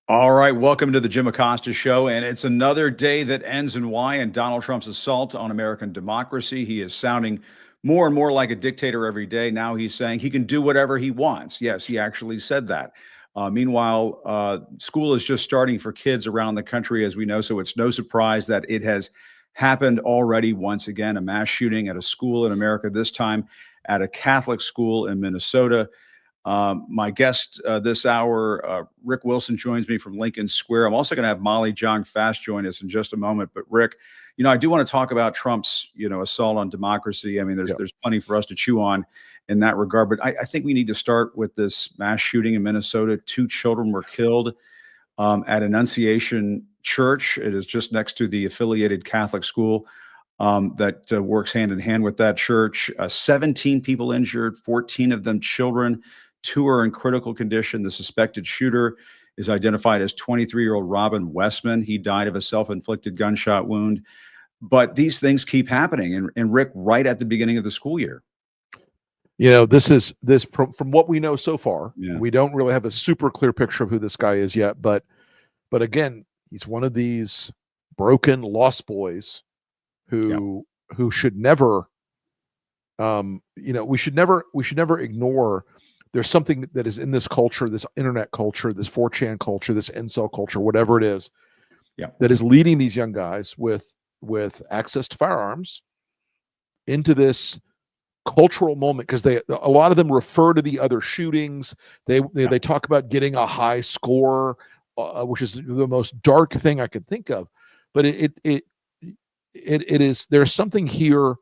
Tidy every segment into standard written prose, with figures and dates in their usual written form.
All right, welcome to the Jim Acosta Show. And it's another day that ends in Y and Donald Trump's assault on American democracy. He is sounding more and more like a dictator every day. Now he's saying he can do whatever he wants. Yes, he actually said that. Meanwhile, school is just starting for kids around the country, as we know. So it's no surprise that it has happened already once again, a mass shooting at a school in America, this time at a Catholic school in Minnesota. My guest this hour, Rick Wilson, joins me from Lincoln Square. I'm also going to have Molly Jong-Fast join us in just a moment. But Rick, I do want to talk about Trump's, assault on democracy. I mean, there's plenty for us to chew on in that regard. But I think we need to start with this mass shooting in Minnesota. 2 children were killed at Annunciation Church. It is just next to the affiliated Catholic school that works hand in hand with that church. 17 people injured, 14 of them children. 2 are in critical condition. The suspected shooter is identified as 23-year-old Robin Westman. He died of a self-inflicted gunshot wound. But these things keep happening. And Rick, right at the beginning of the school year. This from what we know so far. Yeah. We don't really have a super clear picture of who this guy is yet. But again, he's one of these broken, lost boys who should never, we should never ignore. There's something that is in this culture, this internet culture, this 4chan culture, this incel culture, whatever it is, that is leading these young guys with access to firearms into this cultural moment, because a lot of them refer to the other shootings. They talk about getting a high score, which is the most dark thing I could think of. But it is, there's something here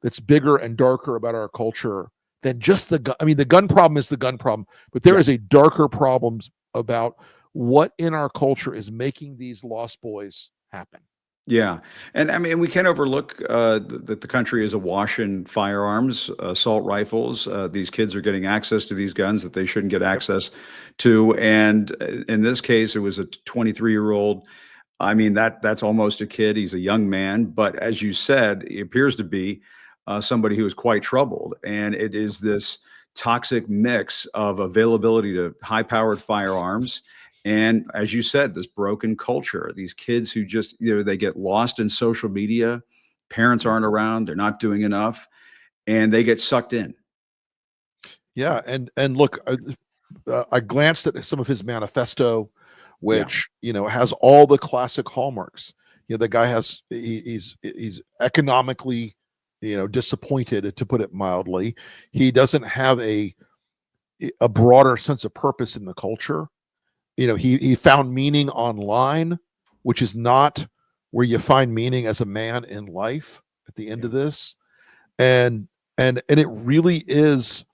that's bigger and darker about our culture than just the gun. I mean, the gun problem is the gun problem, but there is a darker problem about what in our culture is making these lost boys happen. Yeah. And I mean, we can't overlook that the country is awash in firearms, assault rifles. These kids are getting access to these guns that they shouldn't get access to. And in this case, it was a 23-year-old. I mean, that's almost a kid. He's a young man. But as you said, he appears to be somebody who is quite troubled. And it is this toxic mix of availability to high-powered firearms and, as you said, this broken culture. These kids who just, they get lost in social media. Parents aren't around. They're not doing enough. And they get sucked in. Yeah. And look, I glanced at some of his manifesto, which, has all the classic hallmarks. The guy he's economically, disappointed, to put it mildly. He doesn't have a broader sense of purpose in the culture. He found meaning online, which is not where you find meaning as a man in life at the end of this. And it really is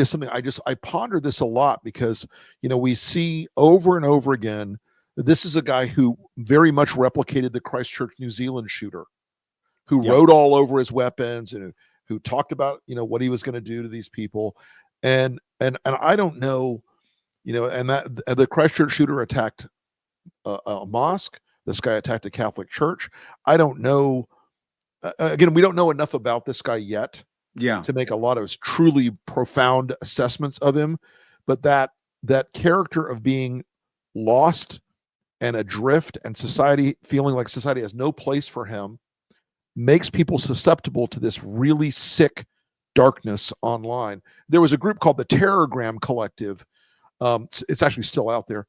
something I ponder this a lot, because, we see over and over again, this is a guy who very much replicated the Christchurch, New Zealand shooter, who wrote all over his weapons and who talked about, what he was going to do to these people. And I don't know, and that the Christchurch shooter attacked a mosque. This guy attacked a Catholic church. I don't know. Again, we don't know enough about this guy yet to make a lot of truly profound assessments of him. But that character of being lost and adrift, and society feeling like society has no place for him, makes people susceptible to this really sick darkness online. There was a group called the Terrorgram Collective. It's actually still out there,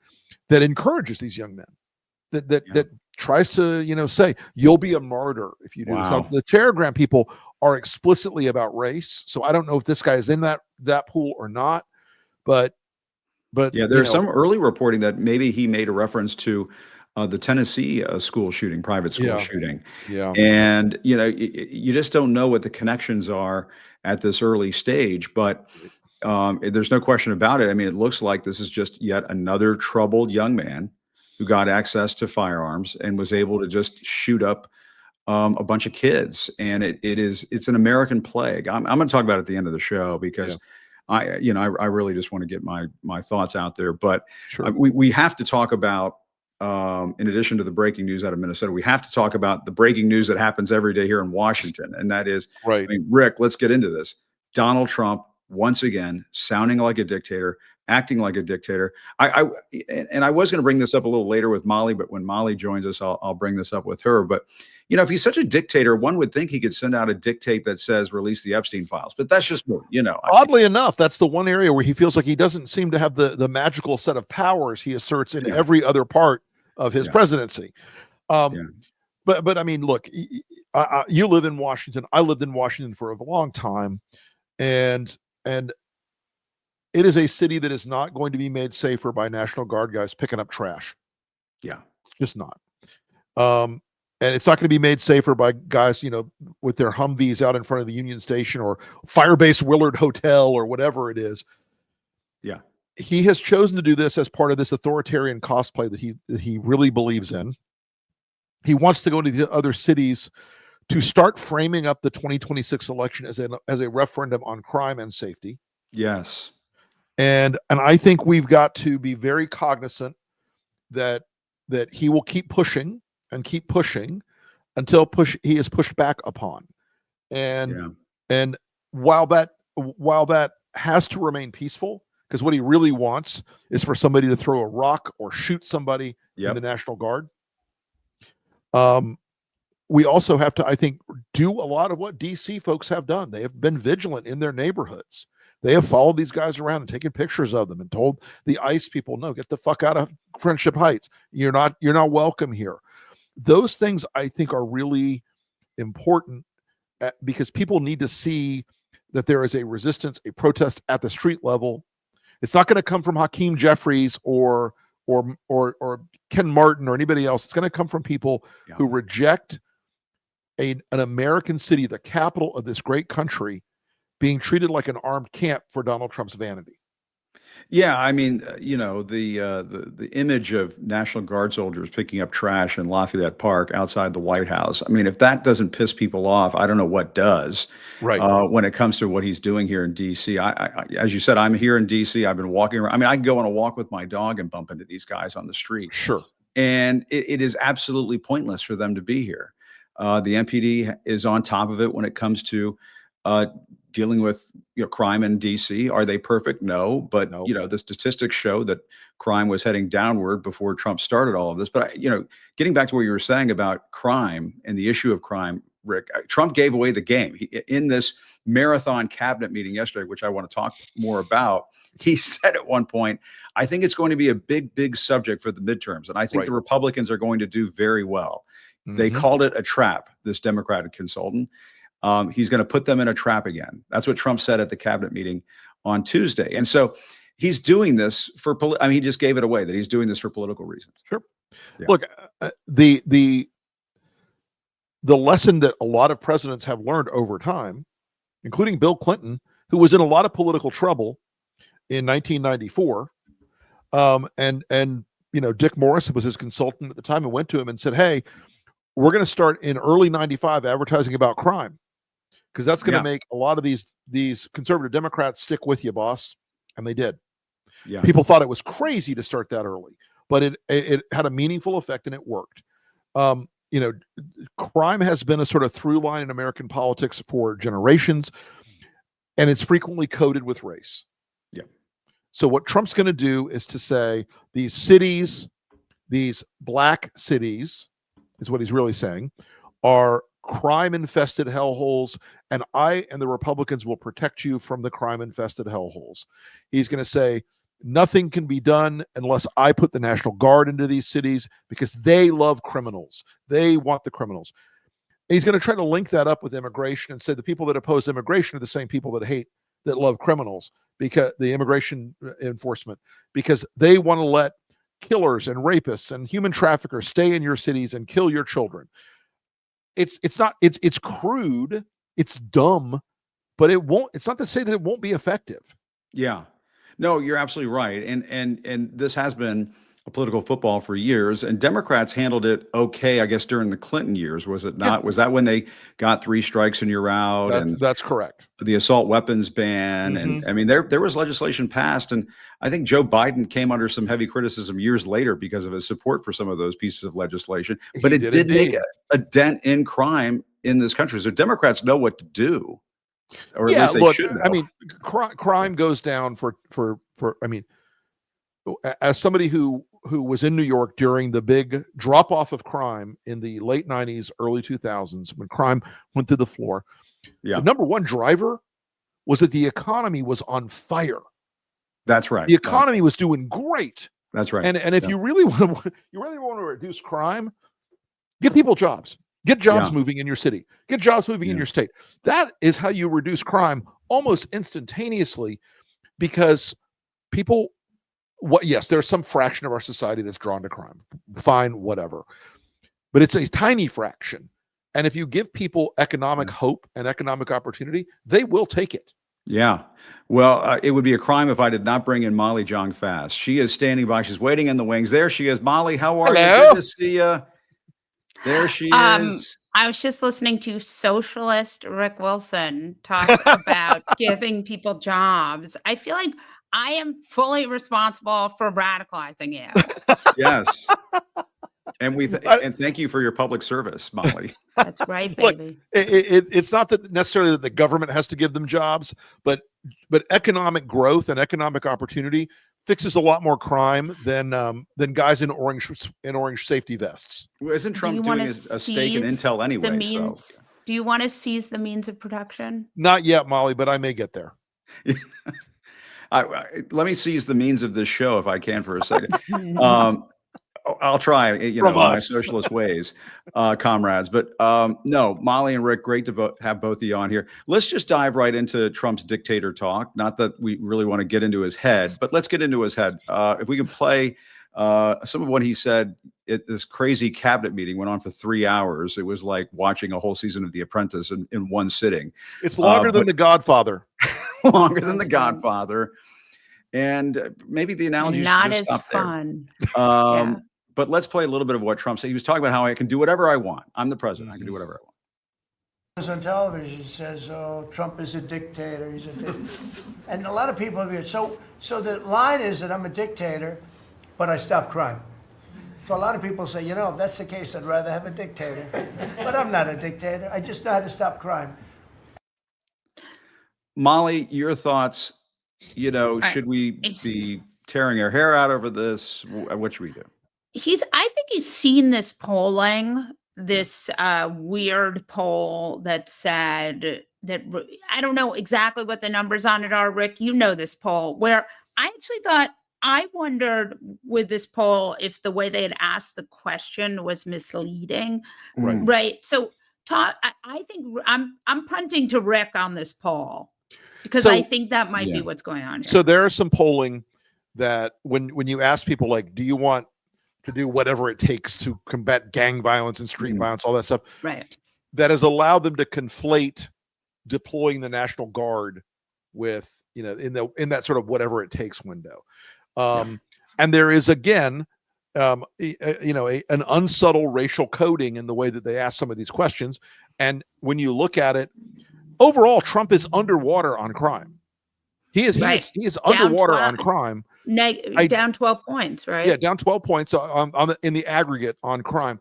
that encourages these young men, that tries to, say, you'll be a martyr if you do this. Now, the Terrorgram people are explicitly about race. So I don't know if this guy is in that pool or not, but there's some early reporting that maybe he made a reference to the Tennessee school shooting, private school shooting. And, you just don't know what the connections are at this early stage, but there's no question about it. I mean, it looks like this is just yet another troubled young man who got access to firearms and was able to just shoot up a bunch of kids. And it's an American plague. I'm going to talk about it at the end of the show, because I really just want to get my thoughts out there. But we have to talk about, in addition to the breaking news out of Minnesota, we have to talk about the breaking news that happens every day here in Washington. And that is, I mean, Rick, let's get into this. Donald Trump, once again, sounding like a dictator, acting like a dictator. And I was going to bring this up a little later with Molly, but when Molly joins us, I'll bring this up with her. But if he's such a dictator, one would think he could send out a dictate that says release the Epstein files. But that's just Oddly enough, that's the one area where he feels like he doesn't seem to have the magical set of powers he asserts in every other part of his presidency. But I mean, look, you live in Washington. I lived in Washington for a long time, and it is a city that is not going to be made safer by National Guard guys picking up trash. Yeah, it's just not. And it's not going to be made safer by guys, with their Humvees out in front of the Union Station or Firebase Willard Hotel or whatever it is. Yeah, he has chosen to do this as part of this authoritarian cosplay that he really believes in. He wants to go into the other cities to start framing up the 2026 election as a referendum on crime and safety. Yes. And I think we've got to be very cognizant that he will keep pushing until he is pushed back upon. And while that has to remain peaceful, because what he really wants is for somebody to throw a rock or shoot somebody in the National Guard. We also have to, I think, do a lot of what DC folks have done. They have been vigilant in their neighborhoods. They have followed these guys around and taken pictures of them and told the ICE people, no, get the fuck out of Friendship Heights. You're not welcome here. Those things, I think, are really important because people need to see that there is a resistance, a protest at the street level. It's not going to come from Hakeem Jeffries or Ken Martin or anybody else. It's going to come from people who reject an American city, the capital of this great country, being treated like an armed camp for Donald Trump's vanity. Yeah, I mean, the image of National Guard soldiers picking up trash in Lafayette Park outside the White House. I mean, if that doesn't piss people off, I don't know what does. Right. When it comes to what he's doing here in D.C. I as you said, I'm here in D.C. I've been walking around. I mean, I can go on a walk with my dog and bump into these guys on the street. Sure. And it is absolutely pointless for them to be here. The MPD is on top of it when it comes to dealing with crime in DC. Are they perfect? No, but No. The statistics show that crime was heading downward before Trump started all of this. But getting back to what you were saying about crime and the issue of crime, Rick, Trump gave away the game. In this marathon cabinet meeting yesterday, which I want to talk more about, he said at one point, I think it's going to be a big subject for the midterms, and I think the Republicans are going to do very well. Mm-hmm. They called it a trap, this Democratic consultant. He's going to put them in a trap again. That's what Trump said at the cabinet meeting on Tuesday. And so he's doing this for, he just gave it away that he's doing this for political reasons. Sure. Yeah. Look, the lesson that a lot of presidents have learned over time, including Bill Clinton, who was in a lot of political trouble in 1994. And Dick Morris was his consultant at the time and went to him and said, hey, we're going to start in early 95 advertising about crime, because that's going to make a lot of these conservative Democrats stick with you, boss. And they did. Yeah. People thought it was crazy to start that early, but it had a meaningful effect and it worked. Crime has been a sort of through line in American politics for generations, and it's frequently coded with race. Yeah. So what Trump's going to do is to say these cities, these black cities, is what he's really saying, are crime-infested hellholes, and I and the Republicans will protect you from the crime-infested hellholes. He's going to say nothing can be done unless I put the National Guard into these cities because they love criminals. They want the criminals. And he's going to try to link that up with immigration and say the people that oppose immigration are the same people that love criminals, because the immigration enforcement, because they want to let killers and rapists and human traffickers stay in your cities and kill your children. It's crude, it's dumb, but it's not to say that it won't be effective. Yeah. No, you're absolutely right. And this has been a political football for years, and Democrats handled it okay, I guess, during the Clinton years, was it not? Yeah. Was that when they got 3 strikes and you're out? That's correct. The assault weapons ban. Mm-hmm. And I mean, there was legislation passed, and I think Joe Biden came under some heavy criticism years later because of his support for some of those pieces of legislation. But it did make a dent in crime in this country. So Democrats know what to do. or at Yeah, least they look, should I know. mean, crime goes down for I mean, as somebody who was in New York during the big drop off of crime in the late 90s, early 2000s, when crime went through the floor, the Yeah, number one driver was that the economy was on fire. that's right. The economy was doing great. That's right. And if you really want to reduce crime, give people jobs. Get jobs Yeah. moving in your city. Get jobs moving in Yeah. your state. That is how you reduce crime almost instantaneously, because people, yes, there's some fraction of our society that's drawn to crime. Fine, whatever. But it's a tiny fraction. And if you give people economic hope and economic opportunity, they will take it. Yeah. Well, it would be a crime if I did not bring in Molly Jong-Fast. She is standing by. She's waiting in the wings. There she is. Molly, how are you? Hello. Good to see you. There she is. I was just listening to socialist Rick Wilson talk about giving people jobs. I feel like I am fully responsible for radicalizing you. Yes. And and thank you for your public service, Molly. That's right, Look, baby. it's not that necessarily that the government has to give them jobs, but economic growth and economic opportunity fixes a lot more crime than guys in orange safety vests. Well, isn't Trump doing a stake in Intel anyway? Do you want to seize the means of production? Not yet, Molly, but I may get there. Let me seize the means of this show if I can for a second. I'll try, my socialist ways, comrades. But no, Molly and Rick, great to have both of you on here. Let's just dive right into Trump's dictator talk. Not that we really want to get into his head, but let's get into his head. If we can play some of what he said at this crazy cabinet meeting, went on for 3 hours. It was like watching a whole season of The Apprentice in one sitting. It's longer than The Godfather. Longer than The Godfather. And maybe the analogy not should just as stop fun. there. But let's play a little bit of what Trump said. He was talking about how I can do whatever I want. I'm the president. I can do whatever I want. On television says, "Oh, Trump is a dictator. He's a dictator," and a lot of people are so the line is that I'm a dictator, but I stop crime. So a lot of people say, if that's the case, I'd rather have a dictator. But I'm not a dictator. I just know how to stop crime. Molly, your thoughts? Should we be tearing our hair out over this? What should we do? I think he's seen this polling, this weird poll that said that, I don't know exactly what the numbers on it are, Rick, this poll, where I wondered with this poll if the way they had asked the question was misleading. Right. So I think I'm punting to Rick on this poll, because I think that might be what's going on here. So there is some polling that when you ask people, like, do you want to do whatever it takes to combat gang violence and street violence, all that stuff, right, that has allowed them to conflate deploying the National Guard with, in that sort of whatever it takes window. And there is, again, an unsubtle racial coding in the way that they ask some of these questions. And when you look at it, overall, Trump is underwater on crime. He is underwater on crime. Down 12 points, right? Yeah, down 12 points in the aggregate on crime.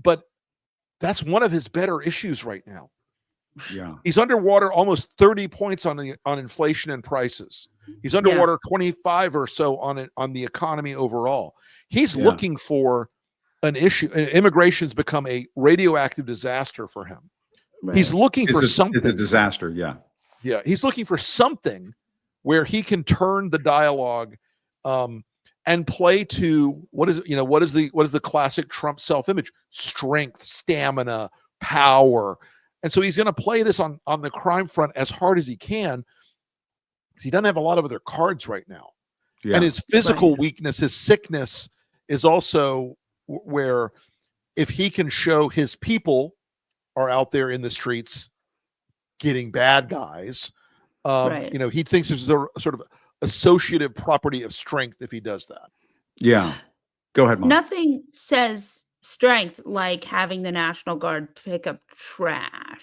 But that's one of his better issues right now. Yeah, he's underwater almost 30 points on inflation and prices. He's underwater 25 or so on the economy overall. He's looking for an issue. Immigration's become a radioactive disaster for him. Right. He's looking for something. It's a disaster. Yeah. Yeah. He's looking for something where he can turn the dialogue and play to what is the classic Trump self-image: strength, stamina, power. And so he's going to play this on the crime front as hard as he can, because he doesn't have a lot of other cards right now. Yeah. And his physical weakness, his sickness, is also where, if he can show his people are out there in the streets getting bad guys, he thinks there's a sort of associative property of strength if he does that. Yeah. Go ahead, Mom. Nothing says strength like having the National Guard pick up trash.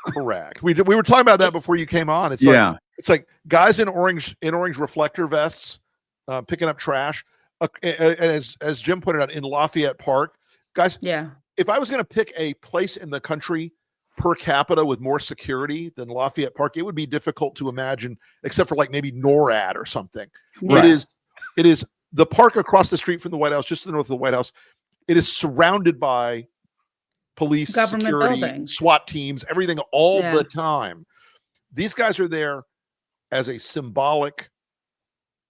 Correct. We were talking about that before you came on. It's like guys in orange reflector vests picking up trash. And as Jim pointed out, in Lafayette Park, guys. Yeah. If I was going to pick a place in the country per capita with more security than Lafayette Park, it would be difficult to imagine, except for like maybe NORAD or something. Right. It is the park across the street from the White House, just to the north of the White House. It is surrounded by police, Government security, buildings. SWAT teams, everything all Yeah. the time. These guys are there as a symbolic,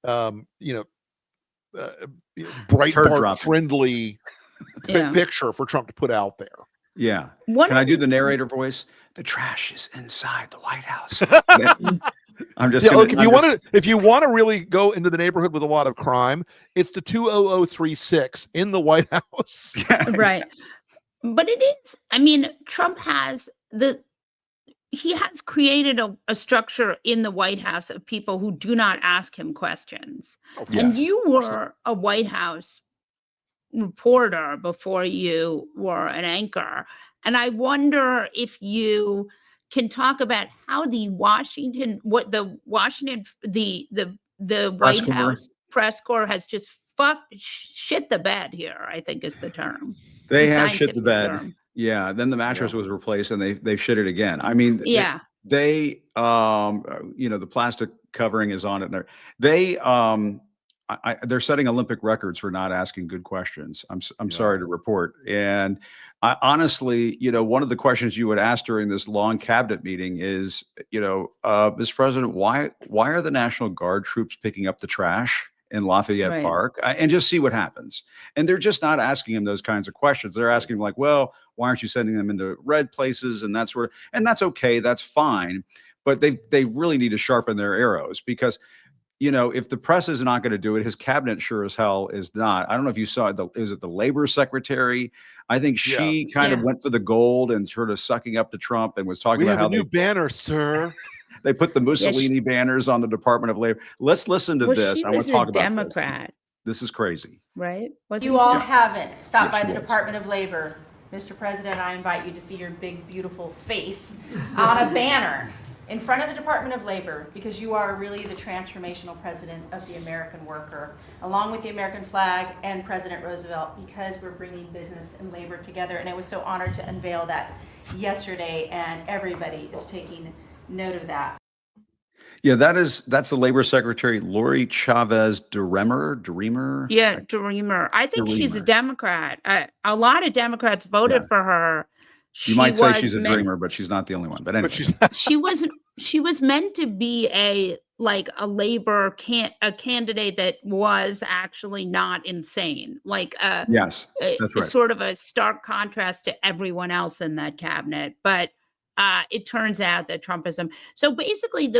Breitbart dropping. friendly Yeah. picture for Trump to put out there. Yeah. One Can of I do the- the narrator voice? The trash is inside the White House. I'm just Yeah, gonna, look, if you want to really go into the neighborhood with a lot of crime, it's the 20036 in the White House. Right. But it is, I mean, Trump has he has created a structure in the White House of people who do not ask him questions. And Yes. you were a White House reporter before you were an anchor. And I wonder if you can talk about how the Press White corps. House press corps has just shit the bed here, I think is the term. They the have shit the scientific bed. term. Yeah. Then the mattress was replaced and they shit it again. I mean, Yeah. they the plastic covering is on it. And they're setting Olympic records for not asking good questions. I'm sorry to report. And honestly, one of the questions you would ask during this long cabinet meeting is, Mr. President, why are the National Guard troops picking up the trash in Lafayette Right. Park, and just see what happens? And they're just not asking him those kinds of questions. They're asking him like, well, why aren't you sending them into red places and that sort of, and that's okay. That's fine. But they really need to sharpen their arrows because, if the press is not going to do it, his cabinet sure as hell is not. I don't know if you saw it. Is it the labor secretary? I think she kind of went for the gold and sort of sucking up to Trump and was talking We about have how a new banner, sir. they put the Mussolini banners on the Department of Labor. Let's listen to this. She I want was to talk a about Democrat, this. This is crazy. right? Wasn't You all she? haven't stopped Yes, by the she was. Department of Labor. Mr. President, I invite you to see your big, beautiful face on a banner in front of the Department of Labor, because you are really the transformational president of the American worker, along with the American flag and President Roosevelt, because we're bringing business and labor together. And I was so honored to unveil that yesterday, and everybody is taking note of that. Yeah, that's the Labor Secretary, Lori Chavez Dreamer. Yeah, Dreamer. I think she's a Dreamer. Democrat. A lot of Democrats voted for her. You might say she's a meant- dreamer, but she's not the only one. But anyway, But she's She was meant to be a labor a candidate that was actually not insane. yes, that's right. Sort of a stark contrast to everyone else in that cabinet. But it turns out that Trumpism. So basically,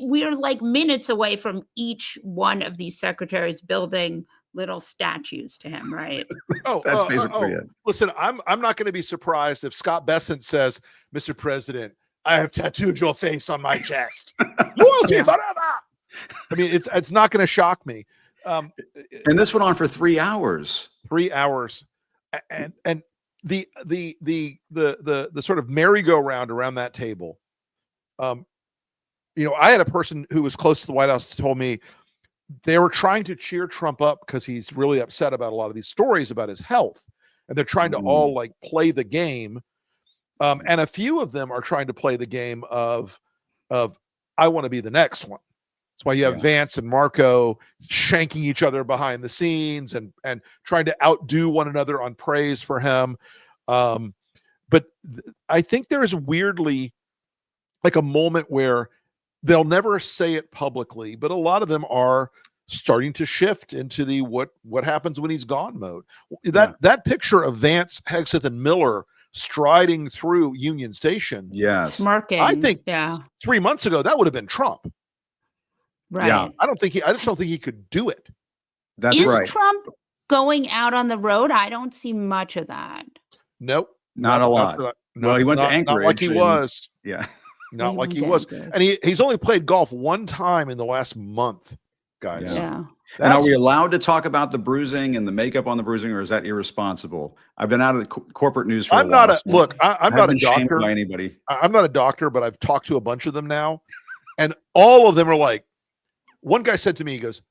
we're like minutes away from each one of these secretaries building little statues to him, right? That's basically it. Listen, I'm not going to be surprised if Scott Bessent says, "Mr. President, I have tattooed your face on my chest. Loyalty forever." I mean, it's not going to shock me. And this went on for 3 hours. 3 hours, and the sort of merry-go-round around that table. I had a person who was close to the White House told me they were trying to cheer Trump up because he's really upset about a lot of these stories about his health, and they're trying to all like play the game. And a few of them are trying to play the game of I want to be the next one. That's why you have Vance and Marco shanking each other behind the scenes and trying to outdo one another on praise for him. But I think there is weirdly like a moment where they'll never say it publicly, but a lot of them are starting to shift into the what happens when he's gone mode. That picture of Vance, Hegseth, and Miller striding through Union Station. Yes. Smirking. I think 3 months ago that would have been Trump. Right. Yeah. I just don't think he could do it. That's Is right. Trump going out on the road? I don't see much of that. Nope. Not a lot. Well, he went to Anchorage. Not like he was. Yeah. Not like he went was. to Anchorage. And he's only played golf one time in the last month, guys. Yeah. And are we allowed to talk about the bruising and the makeup on the bruising, or is that irresponsible? I've been out of the corporate news for a while. I'm not a doctor by anybody. I'm not a doctor, but I've talked to a bunch of them now, and all of them are like, one guy said to me, he goes,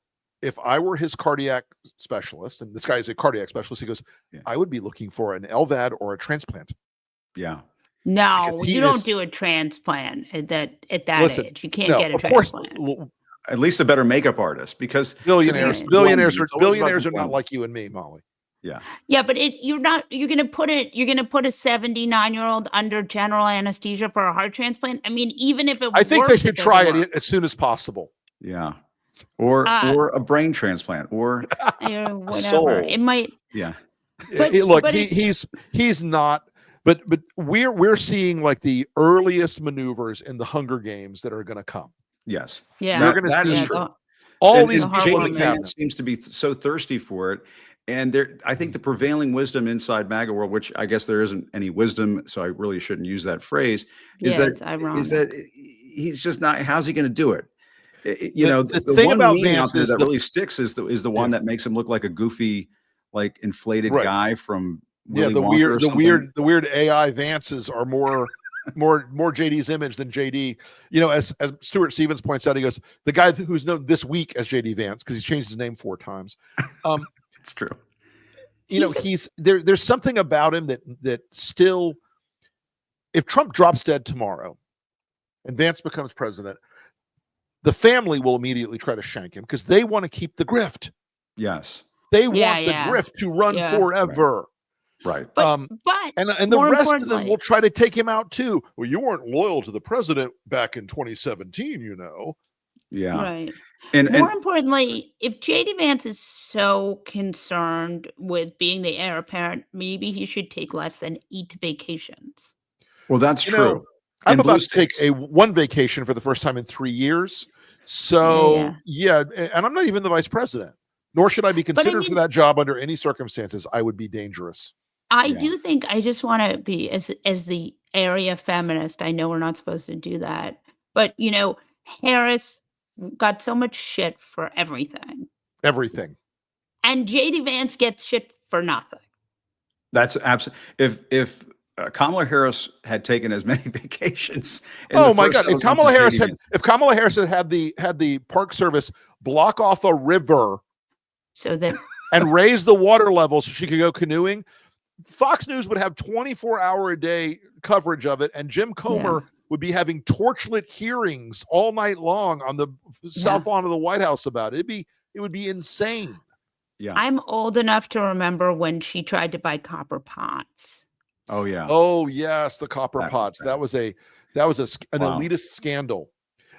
if I were his cardiac specialist, and this guy is a cardiac specialist, he goes, I would be looking for an LVAD or a transplant. Yeah. No, because he you don't is- do a transplant at that Listen, age. You can't no, get a of course, transplant. At least a better makakeup artist, because billionaires, Right. billionaires are It's always about billionaires are not performance. like you and me, Molly. Yeah. Yeah, but you're gonna put a 79-year-old under general anesthesia for a heart transplant. I mean, even if it I think they works, should doesn't try work. it as soon as possible. Yeah. Or a brain transplant or Whatever. soul. It might. Yeah. But- Look, but he's not. But we're seeing like the earliest maneuvers in the Hunger Games that are going to come. Yes. Yeah, You're gonna that see is yeah, true. All And these the people heartwarming. in JD cabinet. Vance seems to be so thirsty for it. And I think the prevailing wisdom inside MAGA world, which I guess there isn't any wisdom, so I really shouldn't use that phrase, is Yeah, it's that ironic. he's just not. How's he going to do it? The The thing one about meme Vance out there is that the- really sticks is the one that makes him look like a goofy, like inflated Right. guy from Yeah, Willy the Wonka or something. weird AI Vances are more JD's image than JD. As Stuart Stevens points out, he goes, the guy who's known this week as JD Vance because he's changed his name 4 times. It's true. There's something about him that still, if Trump drops dead tomorrow and Vance becomes president, the family will immediately try to shank him because they want to keep the grift. Yes. They Yeah, want the yeah. grift to run Yeah. forever. Right. But And the more rest of them importantly- will try to take him out too. Well, you weren't loyal to the president back in 2017, Yeah. right. And More importantly, if JD Vance is so concerned with being the heir apparent, maybe he should take less than 8 vacations. well, that's You know, true. I'm In blue about to take states. one vacation for the first time in 3 years. So Yeah. and I'm not even the vice president. Nor should I be I considered for mean- that job under any circumstances. I would be dangerous. I Yeah. do think I just want to be as the area feminist. I know we're not supposed to do that, but Harris got so much shit for everything, Everything. and JD Vance gets shit for nothing. That's absolutely. If Kamala Harris had taken as many vacations, in Oh the my first God! 7 If months Kamala as Harris JD had, Vance- if Kamala Harris had the Park Service block off a river So that and raise the water level so she could go canoeing, Fox News would have 24-hour-a-day coverage of it, and Jim Comer would be having torchlit hearings all night long on the south lawn of the White House about it. It would be insane. yeah. I'm old enough to remember when she tried to buy copper pots. Oh yeah. Oh yes, the copper That was pots. bad. That was an Wow. elitist scandal,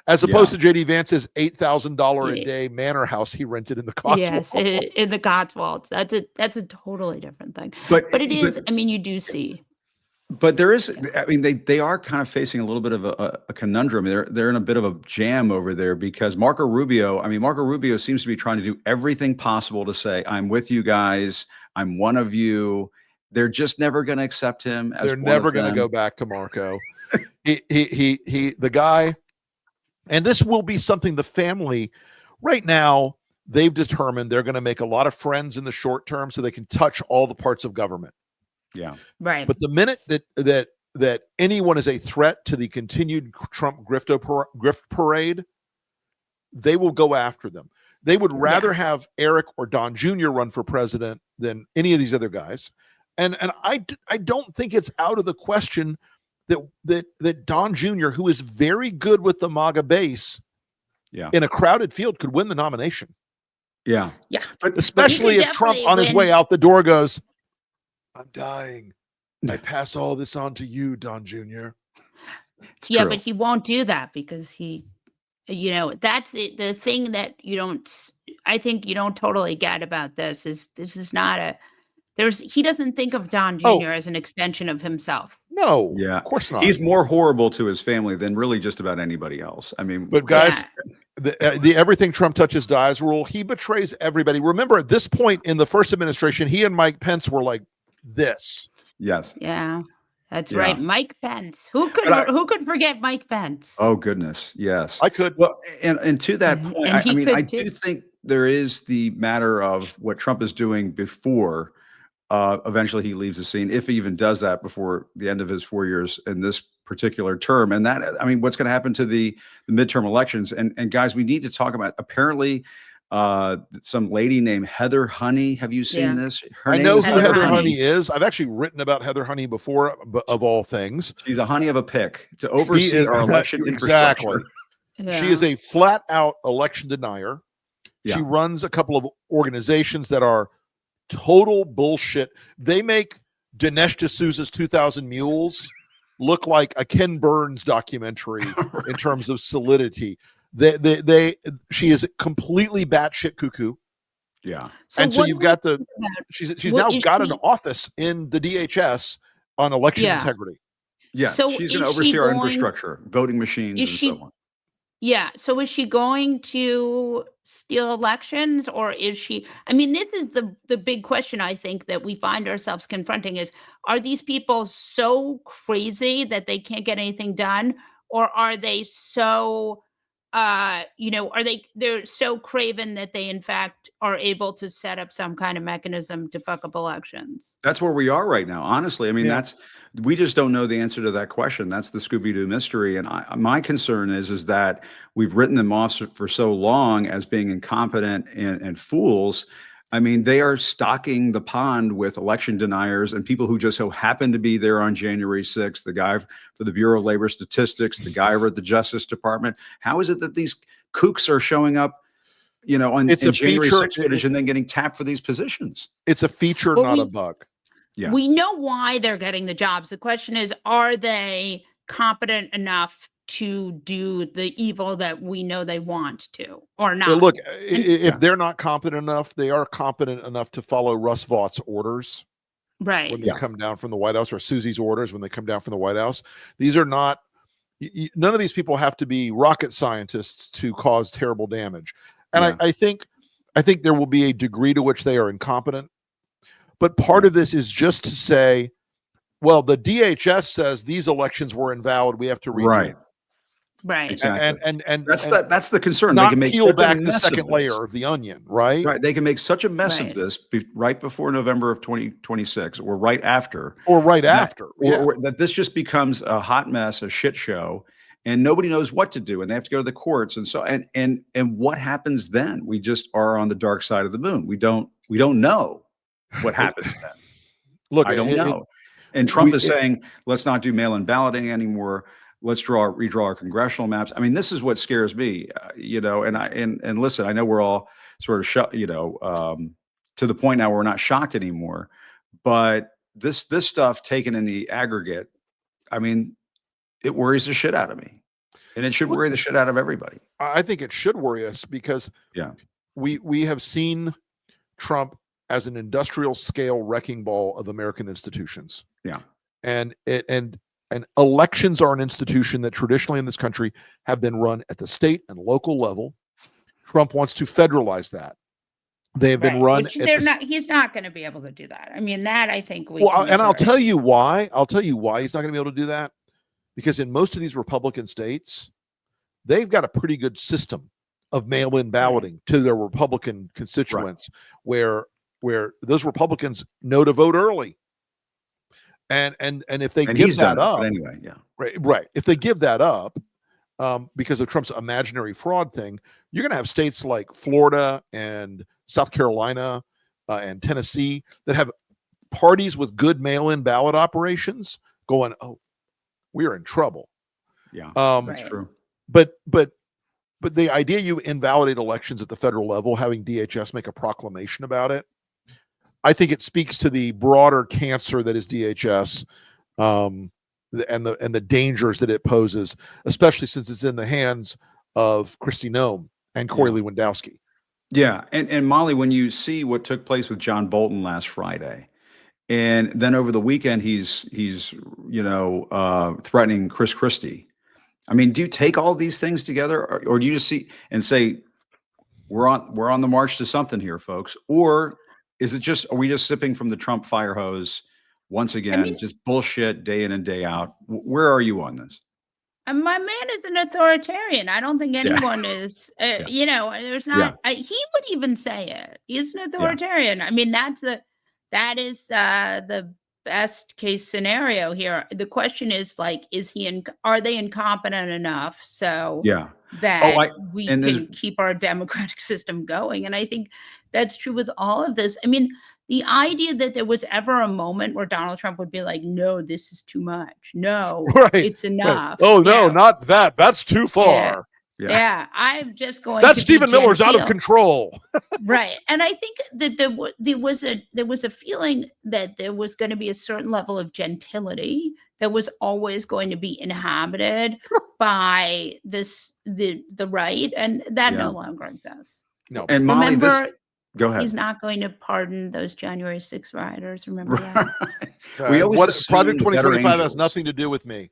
as opposed to JD Vance's $8,000 a Yeah. day manor house he rented in the Cotswolds. Yes, in the Cotswolds. That's a totally different thing. But But it is. I mean, you do see. But there is. I mean, they are kind of facing a little bit of a conundrum. They're in a bit of a jam over there because Marco Rubio seems to be trying to do everything possible to say, "I'm with you guys. I'm one of you." They're just never going to accept him as They're one never of going to them. go back to Marco. The guy, and this will be something the family right now, they've determined they're going to make a lot of friends in the short term so they can touch all the parts of government. Yeah. Right. But the minute that anyone is a threat to the continued Trump grift parade, they will go after them. They would rather have Eric or Don Jr. run for president than any of these other guys. And I don't think it's out of the question that Don Jr., who is very good with the MAGA base, in a crowded field, could win the nomination. Yeah. Yeah. But Especially could if Trump definitely on his win. way out the door goes, "I'm dying. I pass all this on to you, Don Jr." it's Yeah, true. but he won't do that because that's the thing that I think you don't totally get about this is not he doesn't think of Don Jr. Oh. as an extension of himself. No, Yeah. of course not. He's more horrible to his family than really just about anybody else. I mean, But guys, the everything Trump touches dies rule, he betrays everybody. Remember, at this point in the first administration, he and Mike Pence were like this. yes. Yeah, that's Yeah. right. Mike Pence. Who But could forget Mike Pence? Oh goodness. Yes. I could. Well, and to that Mhm. point, And I he mean, could I too. do think there is the matter of what Trump is doing before eventually he leaves the scene, if he even does that before the end of his 4 years in this particular term. And that, I mean, what's going to happen to the midterm elections? And guys, we need to talk about. Apparently, some lady named Heather Honey. Have you seen Yeah. this? Her I name know is who Heather Heather Honey. Honey is. I've actually written about Heather Honey before, of all things. She's a honey of a pick to She oversee is our election exactly. infrastructure. She is Yeah. a flat out election denier. She Yeah. runs a couple of organizations that are total bullshit. They make Dinesh D'Souza's 2,000 Mules look like a Ken Burns documentary in terms of solidity. She is completely batshit cuckoo. Yeah. And so what you've do we got the think about- she's what now is got an she- office in the DHS on election Yeah. integrity. Yeah. So She's going to is she oversee our going- infrastructure, voting machines, Is and she- so on. Yeah. So is she going to steal elections, or is she? I mean, this is the big question I think that we find ourselves confronting: is are these people so crazy that they can't get anything done, or are they so they're so craven that they in fact are able to set up some kind of mechanism to fuck up elections? That's where we are right now. Honestly, I mean, Yeah. we just don't know the answer to that question. That's the Scooby-Doo mystery. And my concern is that we've written them off for so long as being incompetent and fools. I mean, they are stocking the pond with election deniers and people who just so happen to be there on January 6th, the guy for the Bureau of Labor Statistics, the guy over at the Justice Department. How is it that these kooks are showing up, on It's in a January feature. 6th footage and then getting tapped for these positions? It's a feature, Well, not a we- bug. Yeah. We know why they're getting the jobs. The question is, are they competent enough to do the evil that we know they want to, or not? Well, look, And- if they're not competent enough, they are competent enough to follow Russ Vaught's orders Right. when they come down from the White House, or Susie's orders when they come down from the White House. These are not, none of these people have to be rocket scientists to cause terrible damage. And Yeah. I think there will be a degree to which they are incompetent. But part of this is just to say, well, the DHS says these elections were invalid. We have to redo Right. them. Right. Exactly. And That's the concern. They not can make peel such a back the mess of second this. layer of the onion, right? Right. They can make such a mess Right. of this right before November of 2026 or right after. Or right that- after. or that this just becomes a hot mess, a shit show, and nobody knows what to do. And they have to go to the courts. And so and what happens then? We just are on the dark side of the moon. We don't know what happens then. Look, I don't know. And Trump is it- saying, let's not do mail-in balloting anymore. Let's redraw our congressional maps. I mean, this is what scares me, and listen, I know we're all sort of to the point now where we're not shocked anymore, but this stuff taken in the aggregate, I mean, it worries the shit out of me, and it should worry the shit out of everybody. I think it should worry us because Yeah. we have seen Trump as an industrial scale wrecking ball of American institutions. Yeah. And elections are an institution that traditionally in this country have been run at the state and local level. Trump wants to federalize that. They have been Right. run Which at they're the, not. He's not going to be able to do that. I mean, that I think we. well, can and I'll agree. tell you why. I'll tell you why he's not going to be able to do that. Because in most of these Republican states, they've got a pretty good system of mail-in balloting to their Republican constituents, where those Republicans know to vote early. And if they And give he's that done it, up, but anyway, yeah. right. If they give that up, because of Trump's imaginary fraud thing, you're going to have states like Florida and South Carolina and Tennessee that have parties with good mail-in ballot operations going, oh, we're in trouble. Yeah, That's that's true. But the idea you invalidate elections at the federal level, having DHS make a proclamation about it, I think it speaks to the broader cancer that is DHS, and the dangers that it poses, especially since it's in the hands of Kristi Noem and Corey Lewandowski. Yeah, and Molly, when you see what took place with John Bolton last Friday, and then over the weekend he's threatening Chris Christie. I mean, do you take all these things together, or do you just see and say we're on the march to something here, folks, or is it just are we just sipping from the Trump fire hose once again, just bullshit day in and day out? Where are you on this? And my man is an authoritarian. I don't think anyone is. There's not. He would even say it. He's an authoritarian. I mean, that is the best case scenario here. The question is like, are they incompetent enough? So yeah. that I we and there's can keep our democratic system going. And I think that's true with all of this. I mean, the idea that there was ever a moment where Donald Trump would be like, no, this is too much. No, Right. it's Right. enough. Oh you no, know? not that. That's too far. yeah. Yeah, I'm just going That to be Stephen Miller's out of genteel. control. Right. And I think that there was a feeling that there was going to be a certain level of gentility that was always going to be inhabited by the right, and that Yeah. no longer exists. No. And Molly, this Remember, go ahead. he's not going to pardon those January 6 rioters. Remember that? We always What assume Project the better 2025 has angels. nothing to do with me.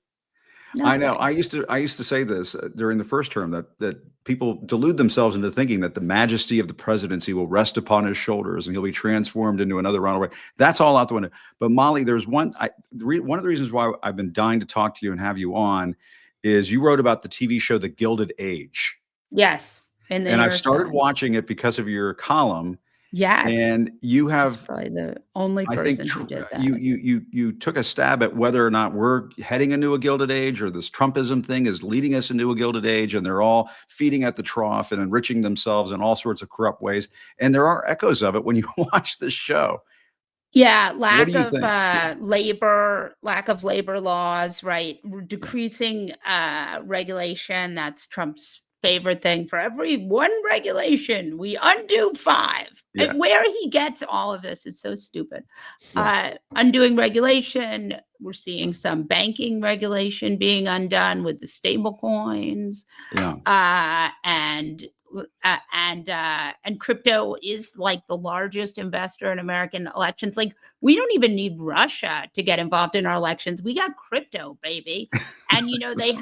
I know. Nothing. I used to say this during the first term that people delude themselves into thinking that the majesty of the presidency will rest upon his shoulders and he'll be transformed into another Ronald Reagan. That's all out the window. But Molly, there's one. One of the reasons why I've been dying to talk to you and have you on is you wrote about the TV show The Gilded Age, Yes. In the and New I've York started Times. watching it because of your column. Yes. And you He's have, probably the only I think, person who did that. you took a stab at whether or not we're heading into a Gilded Age, or this Trumpism thing is leading us into a Gilded Age, and they're all feeding at the trough and enriching themselves in all sorts of corrupt ways. And there are echoes of it when you watch this show. Yeah, What lack do you of think? lack of labor laws, right? Decreasing regulation. That's Trump's favorite thing. For every one regulation, we undo 5. Yeah. And where he gets all of this is so stupid. Yeah. Undoing regulation. We're seeing some banking regulation being undone with the stable coins. Yeah. And crypto is like the largest investor in American elections. Like, we don't even need Russia to get involved in our elections. We got crypto, baby. And they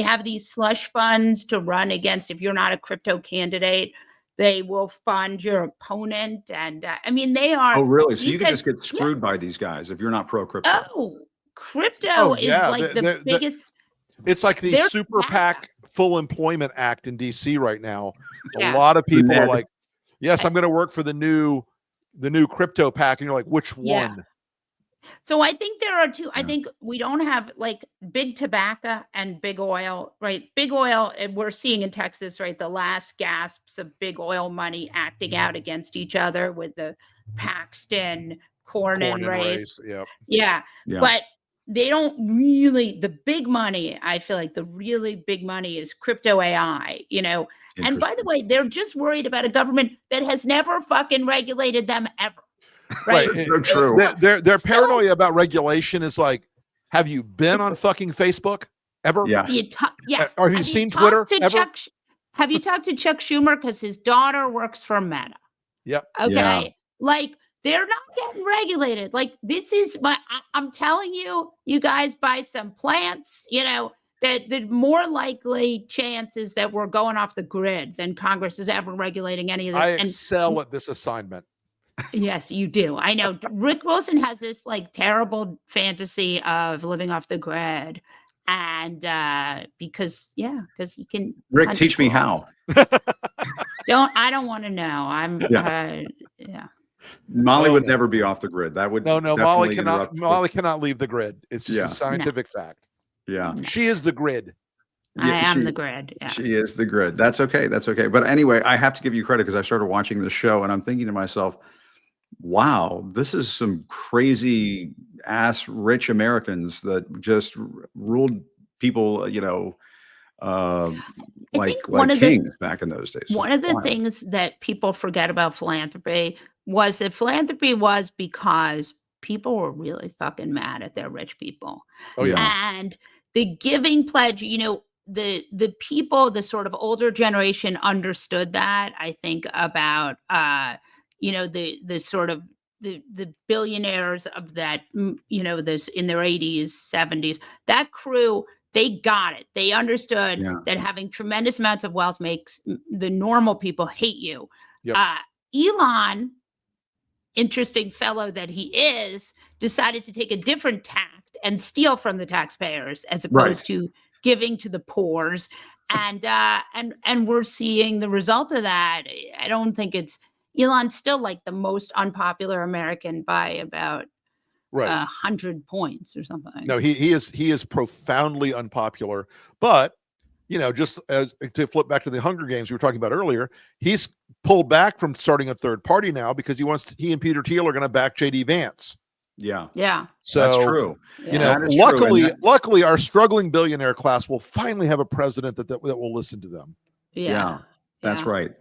have these slush funds to run against. If you're not a crypto candidate, they will fund your opponent. And I mean, they are. Oh, really? So these you can guys- just get screwed by these guys if you're not pro crypto. Oh, crypto Oh, is yeah. like the biggest. It's like the They're Super mad. PAC Full Employment Act in DC right now. Yeah. A lot of people are Ned. like, yes, I'm going to work for the new crypto PAC. And you're like, which Yeah. one? So I think there are two. I Yeah. think we don't have like big tobacco and big oil, right? Big oil, and we're seeing in Texas, right? The last gasps of big oil money acting out against each other with the Paxton Cornyn race. Yep. Yeah. Yeah. But they don't really, the big money, I feel like the really big money is crypto AI, And by the way, they're just worried about a government that has never fucking regulated them ever. Right. So true. Their paranoia about regulation is like, have you been on fucking Facebook ever? Yeah. Or have you seen Twitter ever? Have you talked to Chuck Schumer? Because his daughter works for Meta. Yep. Okay. Yeah. Like, they're not getting regulated. Like, this is I'm telling you, you guys buy some plants, that the more likely chances that we're going off the grid than Congress is ever regulating any of this. I excel at this assignment. Yes, you do. I know. Rick Wilson has this like terrible fantasy of living off the grid. And because he can. Rick, teach me how. I don't want to know. Yeah. Molly would never be off the grid. That would no. definitely Molly cannot leave the grid. It's just Yeah. a scientific fact. Yeah. She is the grid. I am the grid. Yeah. She is the grid. That's okay. That's okay. But anyway, I have to give you credit because I started watching the show and I'm thinking to myself, wow, this is some crazy ass rich Americans that just ruled people, like kings back in those days. One of the things that people forget about philanthropy was that philanthropy was because people were really fucking mad at their rich people. Oh yeah. And the giving pledge, the people, the sort of older generation understood that. I think about the sort of the billionaires of that, this in their 80s, 70s, that crew, they got it. They understood that having tremendous amounts of wealth makes the normal people hate you. Yep. Elon, interesting fellow that he is, decided to take a different tact and steal from the taxpayers as opposed to giving to the poors. And we're seeing the result of that. I don't think Elon's still like the most unpopular American by about 100 points or something. No, he is profoundly unpopular, but just as to flip back to the Hunger Games we were talking about earlier, he's pulled back from starting a third party now because he and Peter Thiel are going to back JD Vance. Yeah. Yeah. So That's true. That is true. luckily our struggling billionaire class will finally have a president that will listen to them. Yeah, that's right.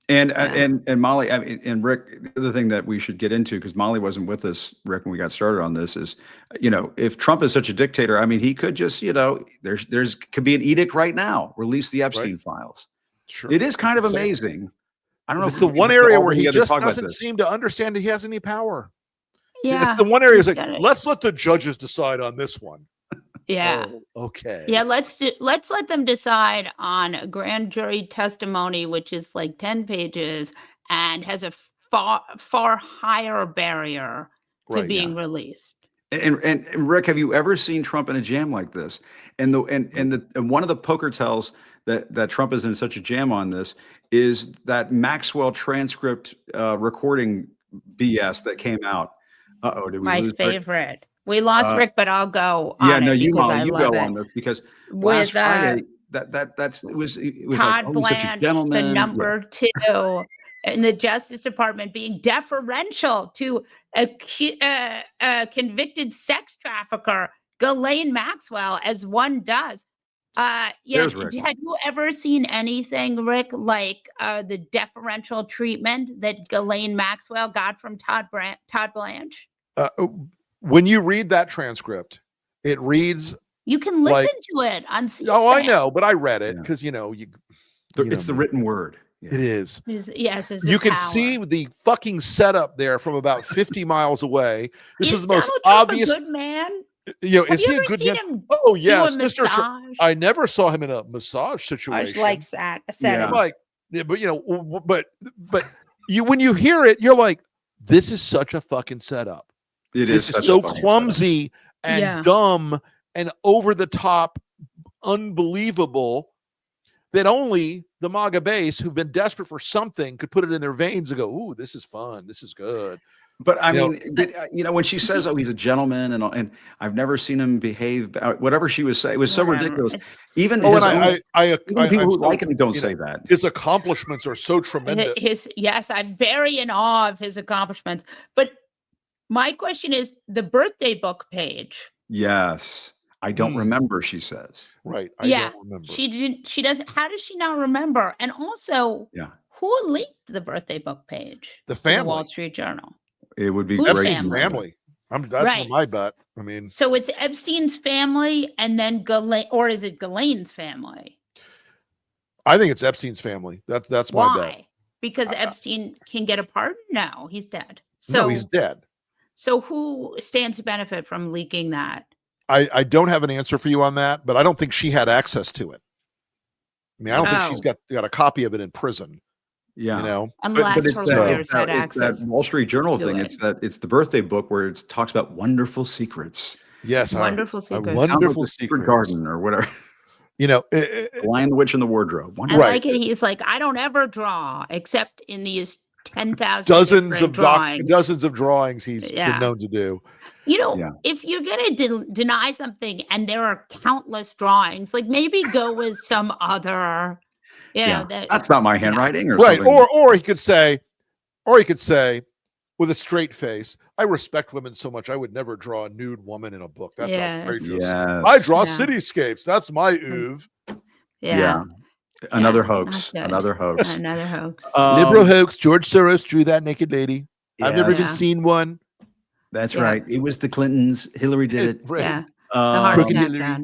And Molly, I mean, and Rick, the other thing that we should get into, because Molly wasn't with us, Rick, when we got started on this, is, if Trump is such a dictator, I mean, he could just, there's could be an edict right now, release the Epstein files. Sure. It is kind of amazing. I don't know it's if the we one get area all where he together to just talk about doesn't this. seem to understand he has any power. Yeah. The one area is like, Got it. let's let the judges decide on this one. Yeah. Oh, okay. Yeah, let's let them decide on a grand jury testimony, which is like 10 pages and has a far higher barrier to being released. And Rick, have you ever seen Trump in a jam like this? And one of the poker tells that Trump is in such a jam on this is that Maxwell transcript recording BS that came out. Did we My lose Rick? favorite. We lost Rick, but I'll go on Yeah, no, it you, because Molly, I you love go it. on this because With, last Friday it was like, Todd oh, he's such a Blanche, gentleman. the number 2 in the Justice Department, being deferential to a convicted sex trafficker, Ghislaine Maxwell, as one does. There's Rick. Had you ever seen anything, Rick, like the deferential treatment that Ghislaine Maxwell got from Todd Blanche? When you read that transcript, it reads. You can listen to it on C-SPAN. Oh, I know, but I read it because It's the written word. Yeah. It is. Yes, you can see the fucking setup there from about 50 miles away. This is the most Donald Trump obvious. A good man. Is he a good man? Oh yes, Mr. Massage? I never saw him in a massage situation. Like that. Yeah. Like, but but when you hear it, you're like, this is such a fucking setup. It is so clumsy and dumb and over the top, unbelievable that only the MAGA base, who've been desperate for something, could put it in their veins and go, "Ooh, this is fun. This is good." But I mean, when she says, "Oh, he's a gentleman," and I've never seen him behave, whatever she was saying, it was so ridiculous. Even people who like him don't say that. His accomplishments are so tremendous. Yes, I'm very in awe of his accomplishments. But my question is the birthday book page. Yes. I don't remember, she says. Right. I don't remember. She doesn't. How does she not remember? And also, who leaked the birthday book page? The family. The Wall Street Journal. It would be Who's great. Family. That's my bet. I mean, so it's Epstein's family and then Ghislaine, or is it Ghislaine's family? I think it's Epstein's family. That's my bet. Why? Because Epstein can get a pardon? No, he's dead. So no, he's dead. So who stands to benefit from leaking that? I don't have an answer for you on that, but I don't think she had access to it. I mean, I don't think she's got a copy of it in prison. Yeah, unless her lawyers had access. That Wall Street Journal thing. It's the birthday book where it talks about wonderful secrets. Yes, wonderful secrets. Wonderful like secret garden or whatever. Lion, the Witch, and the Wardrobe. I like it. He's like, I don't ever draw except in these 10,000 dozens of drawings he's been known to do. If you're going to deny something and there are countless drawings, like maybe go with some other, that's not my handwriting or right. something. Or he could say with a straight face, I respect women so much I would never draw a nude woman in a book. That's outrageous. Yes. I draw cityscapes. That's my oeuvre. Yeah. Another hoax. Another hoax. Liberal hoax. George Soros drew that naked lady. I've never even seen one. That's right. It was the Clintons. Hillary did it. Right. Yeah. The heart attack.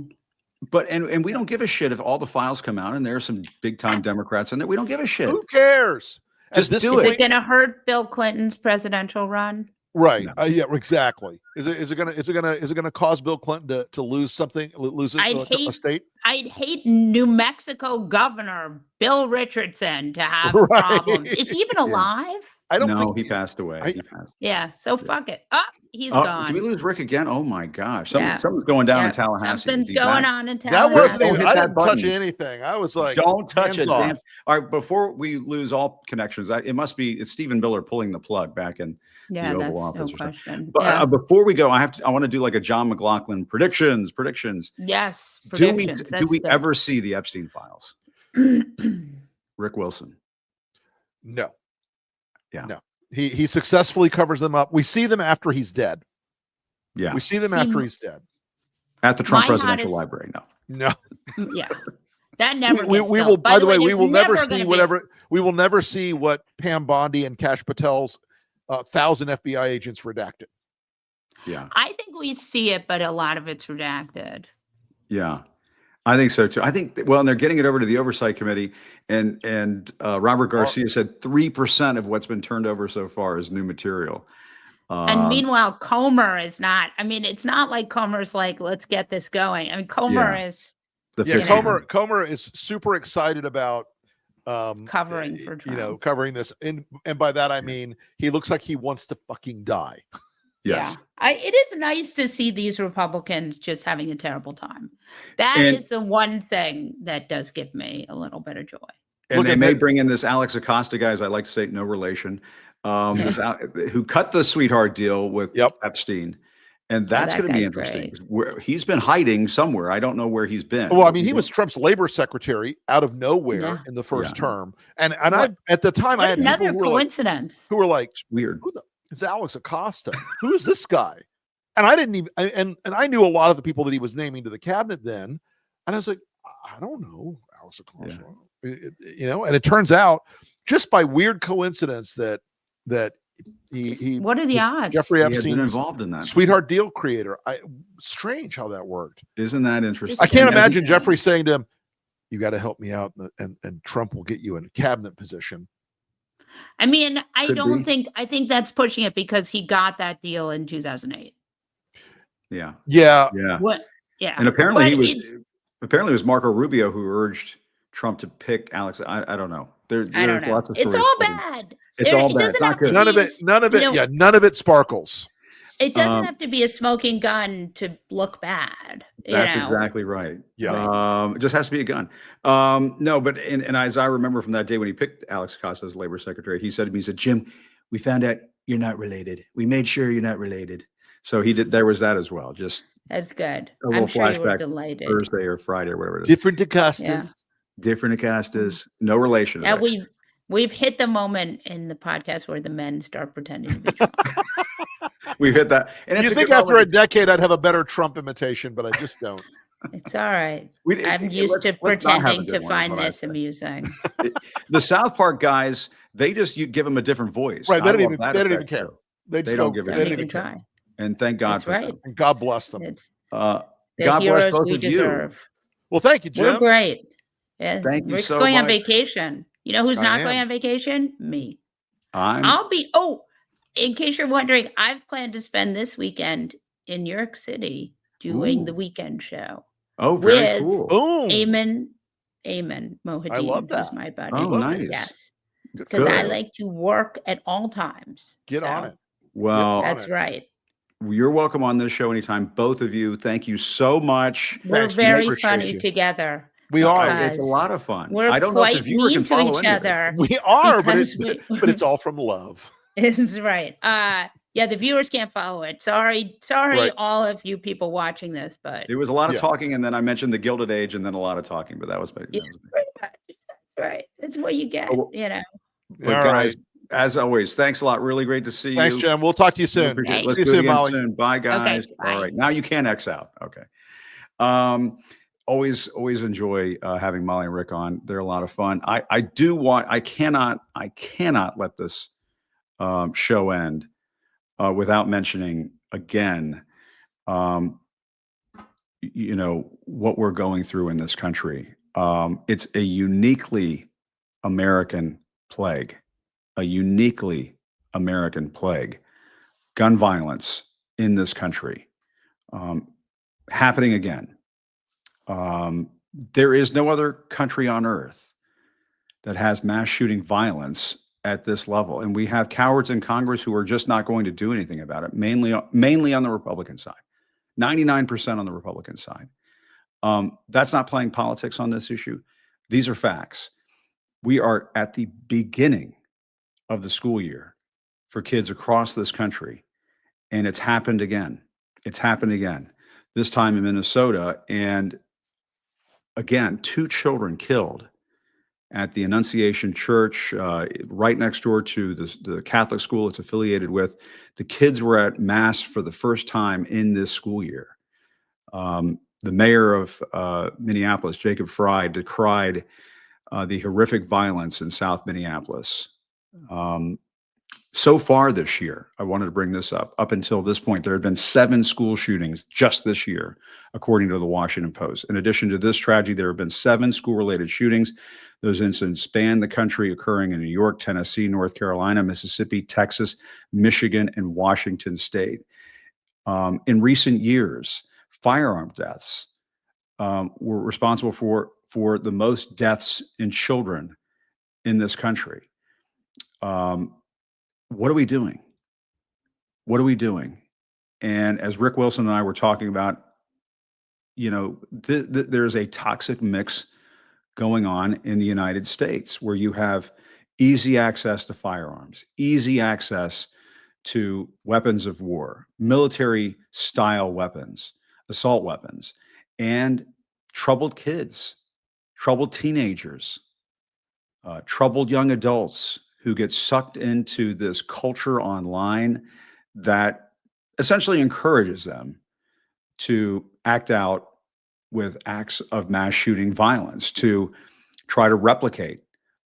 But and we don't give a shit if all the files come out and there are some big time Democrats in there. We don't give a shit. Who cares? Just do it. Is it going to hurt Bill Clinton's presidential run? Right. Yeah. Exactly. Is it gonna cause Bill Clinton to lose something? A state? I'd hate New Mexico Governor Bill Richardson to have problems. Is he even alive? I don't No, think he passed away. I- He passed. Yeah. So fuck it. Oh, he's Oh, gone. did we lose Rick again? Oh my gosh. Yeah. Something's going down in Yeah, Tallahassee. Is something's he going back? on in that Tallahassee. wasn't Don't even. hit I that didn't touch button. anything. I was like, Don't touch hands it. off. Dan. All right, before we lose all connections, it's Stephen Miller pulling the plug back in Yeah, the that's Oval no Office or something. question. But Yeah. before we go, I want to do like a John McLaughlin predictions. Yes. Do we Predictions. do we That's ever see the Epstein files? good. Rick Wilson. No. Yeah. No. He successfully covers them up. We see them after he's dead. Yeah. We see them See, after he's dead. At the Trump my Presidential hottest- Library. No. No. Yeah. That never we gets will. built. By the way, we there's will never never see gonna be- whatever. We will never see what Pam Bondi and Kash Patel's 1,000 FBI agents redacted. Yeah. I think we see it, but a lot of it's redacted. Yeah. I think so too. I think, well, and they're getting it over to the Oversight Committee, and Robert Garcia said 3% of what's been turned over so far is new material. And meanwhile, Comer is not. I mean, it's not like Comer's like, let's get this going. I mean, Comer is the Yeah, fiction. Comer is super excited about covering for Trump. covering this, and by that I mean he looks like he wants to fucking die. Yes. Yeah. It is nice to see these Republicans just having a terrible time. That And- is the one thing that does give me a little bit of joy. And Look they at may that- bring in this Alex Acosta guy, as I like to say, no relation, who cut the sweetheart deal with Yep. Epstein. And that's that going to be guy's interesting. great. 'Cause he's been hiding somewhere. I don't know where he's been. Well, I mean, he was Trump's labor secretary out of nowhere Yeah. in the first Yeah. term, and What- I at the time I What had another people who were like, coincidence. weird. who the is Alex Acosta? Who is this guy? And I didn't even and I knew a lot of the people that he was naming to the cabinet then, and I was like, I don't know Alex Acosta, and it turns out just by weird coincidence that he What are the was odds? Jeffrey He had been Epstein's involved in that. sweetheart deal creator. Strange how that worked. Isn't that interesting? I can't And imagine Jeffrey saying to him, "You got to help me out," and Trump will get you in a cabinet position. I mean, Could be. I think that's pushing it because he got that deal in 2008. Yeah. Yeah, Yeah. What? Yeah. And apparently But it it's- was Marco Rubio who urged Trump to pick Alex. I don't know. There's I don't know. lots of It's stories all floating. bad. It's There- all it bad. doesn't It's not have to good. be- none of it. you know- Yeah, none of it sparkles. It doesn't Um, have to be a smoking gun to look bad. That's you know? exactly right. Yeah. It just has to be a gun. No, but and as I remember from that day when he picked Alex Acosta as labor secretary, he said to me, he said, "Jim, we found out you're not related. We made sure you're not related." So he did. There was that as well. Just That's good. a little I'm sure you were flashback delighted. Thursday or Friday or whatever it is. Different Acostas. Yeah. Different Acostas, no relation. to Yeah, that. we've hit the moment in the podcast where the men start pretending to be Trump. We've hit that. And You it's a think good after a moment. decade I'd have a better Trump imitation, but I just don't. It's all right. We- I'm used to let's not have a pretending good to one, is find what I this say. amusing. The South Park guys, you give them a different voice. Right? I They don't love even that they don't even effect, care. too. They They just don't go, give a they Don't shit. don't even even care. try. And thank God That's for right. And God bless them. It's them. the God bless heroes both we of you. deserve. Well, thank you, We're Jim. great. Yeah, Thank you Rick's so going on much. vacation. You know who's I not am. going on vacation? Me. I'm In case you're wondering, I've planned to spend this weekend in New York City doing the Ooh. weekend show. very with cool. Boom. Amen Mohadeen, I love who's that. my buddy. Oh, nice. Yes. Good Because for I you. like to work at all times. Get on So it. Well, That's it. right. you're welcome on this show anytime. Both of you. Thank you so much. We're Thanks, Jim. very Appreciate funny you. together. We are. Because It's a lot of fun. We're I don't know if the quite viewer can mean to follow each any of it. other. We are, but Because it's all from love. Is right. Yeah, the viewers can't follow it. Sorry, Right. all of you people watching this, but It was a lot of Yeah. talking, and then I mentioned the Gilded Age, and then a lot of talking. But that was big. Yeah, pretty much. That's right. It's what you get, well, you know. But All guys, right. as always, thanks a lot. Really great to see Thanks, you. Jim. We'll talk to you Really soon. appreciate it. Thanks. Let's See you do it soon, again Molly. soon. Bye, guys. bye. All right, now you can X out. Okay. Always enjoy having Molly and Rick on. They're a lot of fun. I cannot let this show end without mentioning again, what we're going through in this country. It's a uniquely American plague, gun violence in this country, happening again. There is no other country on earth that has mass shooting violence at this level. And we have cowards in Congress who are just not going to do anything about it, mainly on the Republican side, 99% on the Republican side. That's not playing politics on this issue. These are facts. We are at the beginning of the school year for kids across this country, and it's happened again. It's happened again, this time in Minnesota. And again, 2 children killed at the Annunciation Church, right next door to the Catholic school it's affiliated with. The kids were at Mass for the first time in this school year. The mayor of Minneapolis, Jacob Frey, decried the horrific violence in South Minneapolis. So far this year, I wanted to bring this up until this point, there have been 7 school shootings just this year, according to the Washington Post. In addition to this tragedy, there have been 7 school-related shootings. Those incidents span the country, occurring in New York, Tennessee, North Carolina, Mississippi, Texas, Michigan, and Washington State. In recent years, firearm deaths were responsible for the most deaths in children in this country. What are we doing? What are we doing? And as Rick Wilson and I were talking about, there's a toxic mix going on in the United States where you have easy access to firearms, easy access to weapons of war, military style weapons, assault weapons, and troubled kids, troubled teenagers, troubled young adults who get sucked into this culture online that essentially encourages them to act out with acts of mass shooting violence, to try to replicate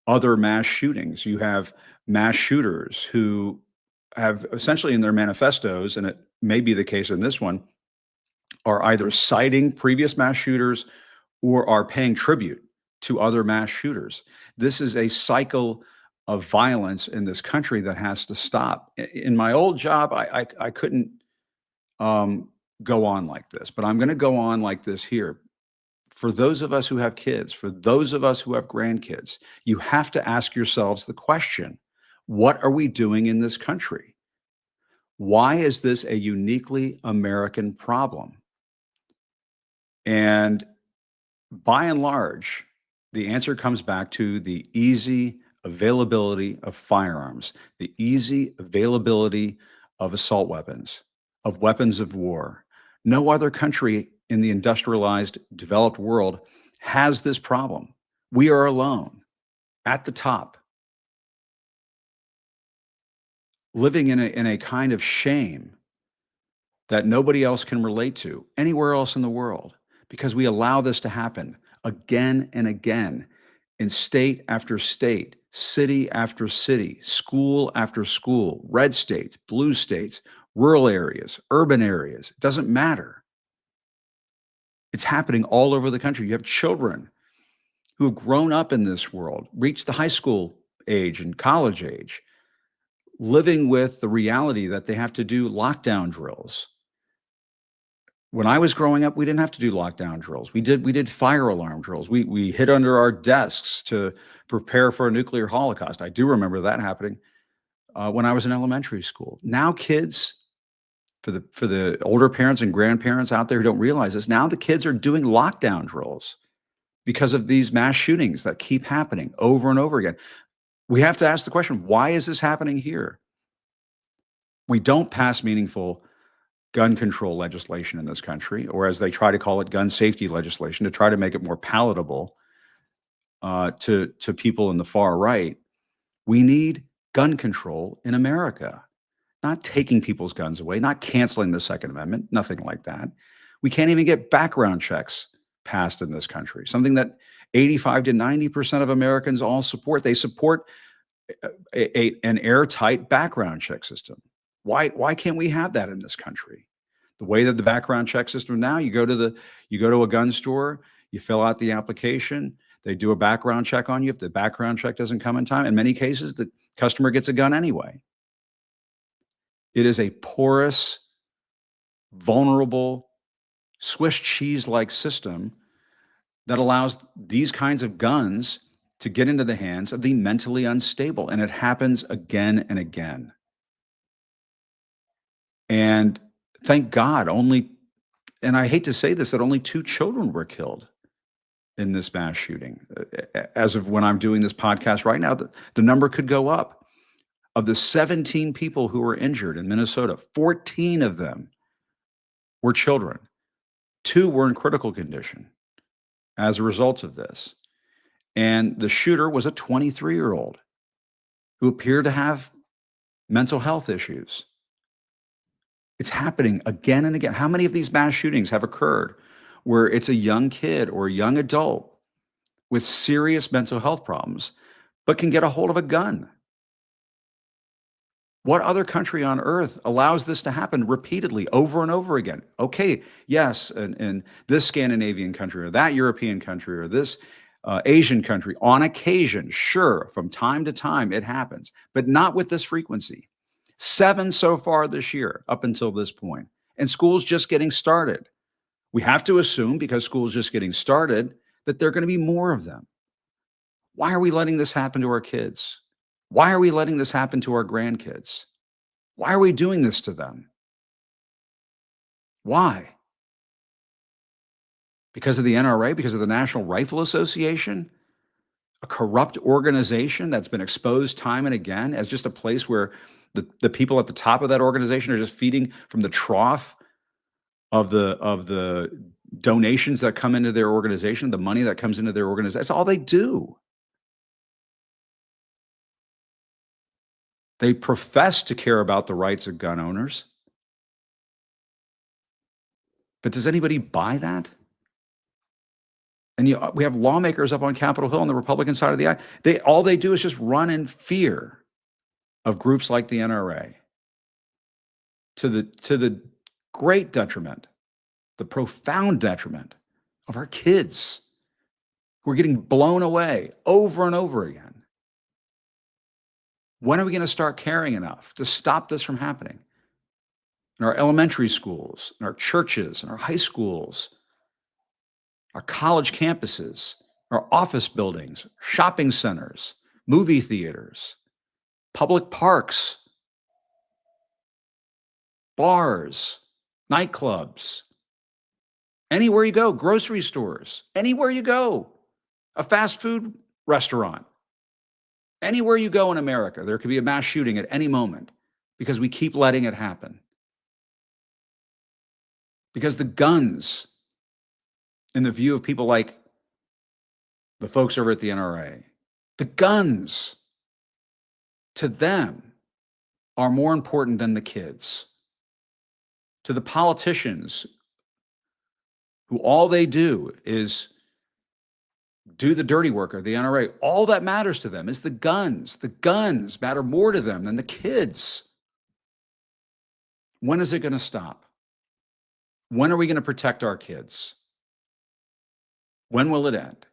other mass shootings. You have mass shooters who have essentially in their manifestos, and it may be the case in this one, are either citing previous mass shooters or are paying tribute to other mass shooters. This is a cycle of violence in this country that has to stop. In my old job, I couldn't go on like this, but I'm going to go on like this here. For those of us who have kids, for those of us who have grandkids, you have to ask yourselves the question, what are we doing in this country? Why is this a uniquely American problem? And by and large, the answer comes back to the easy availability of firearms, the easy availability of assault weapons, of weapons of war. No other country in the industrialized, developed world has this problem. We are alone at the top, living in a kind of shame that nobody else can relate to anywhere else in the world, because we allow this to happen again and again in state after state, city after city, school after school, red states, blue states, rural areas, urban areas. It doesn't matter. It's happening all over the country. You have children who have grown up in this world, reached the high school age and college age, living with the reality that they have to do lockdown drills. When I was growing up, we didn't have to do lockdown drills. We did fire alarm drills. We hid under our desks to prepare for a nuclear holocaust. I do remember that happening when I was in elementary school. Now kids, for the older parents and grandparents out there who don't realize this, now the kids are doing lockdown drills because of these mass shootings that keep happening over and over again. We have to ask the question, why is this happening here? We don't pass meaningful gun control legislation in this country, or as they try to call it, gun safety legislation, to try to make it more palatable to people in the far right. We need gun control in America, not taking people's guns away, not canceling the Second Amendment, nothing like that. We can't even get background checks passed in this country, something that 85 to 90% of Americans all support. They support an airtight background check system. Why can't we have that in this country? The way that the background check system now, you go to a gun store, you fill out the application, they do a background check on you. If the background check doesn't come in time, in many cases, the customer gets a gun anyway. It is a porous, vulnerable, Swiss cheese-like system that allows these kinds of guns to get into the hands of the mentally unstable. And it happens again and again. And thank God and I hate to say this, that only 2 children were killed in this mass shooting. As of when I'm doing this podcast right now, the number could go up. Of the 17 people who were injured in Minnesota, 14 of them were children. 2 were in critical condition as a result of this. And the shooter was a 23-year-old who appeared to have mental health issues. It's happening again and again. How many of these mass shootings have occurred where it's a young kid or a young adult with serious mental health problems, but can get a hold of a gun? What other country on earth allows this to happen repeatedly over and over again? Okay, yes, in this Scandinavian country or that European country or this Asian country, on occasion, sure, from time to time it happens, but not with this frequency. 7 so far this year, up until this point, and school's just getting started. We have to assume, because school's just getting started, that there are going to be more of them. Why are we letting this happen to our kids? Why are we letting this happen to our grandkids? Why are we doing this to them? Why? Because of the NRA? Because of the National Rifle Association? A corrupt organization that's been exposed time and again as just a place where the people at the top of that organization are just feeding from the trough of the donations that come into their organization, the money that comes into their organization. That's all they do. They profess to care about the rights of gun owners. But does anybody buy that? And we have lawmakers up on Capitol Hill on the Republican side of the aisle. All they do is just run in fear of groups like the NRA, to the great detriment, the profound detriment of our kids who are getting blown away over and over again. When are we going to start caring enough to stop this from happening? In our elementary schools, in our churches, in our high schools, our college campuses, our office buildings, shopping centers, movie theaters, public parks, bars, nightclubs, anywhere you go, grocery stores, anywhere you go, a fast food restaurant. Anywhere you go in America, there could be a mass shooting at any moment because we keep letting it happen. Because the guns, in the view of people like the folks over at the NRA, the guns to them are more important than the kids. To the politicians who all they do is do the dirty work of the NRA, all that matters to them is the guns. The guns matter more to them than the kids. When is it going to stop? When are we going to protect our kids? When will it end?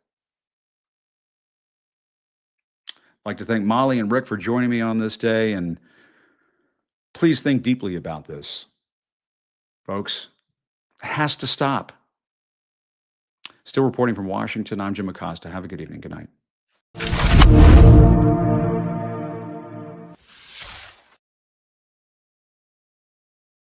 I'd like to thank Molly and Rick for joining me on this day, and please think deeply about this. Folks, it has to stop. Still reporting from Washington, I'm Jim Acosta. Have a good evening. Good night.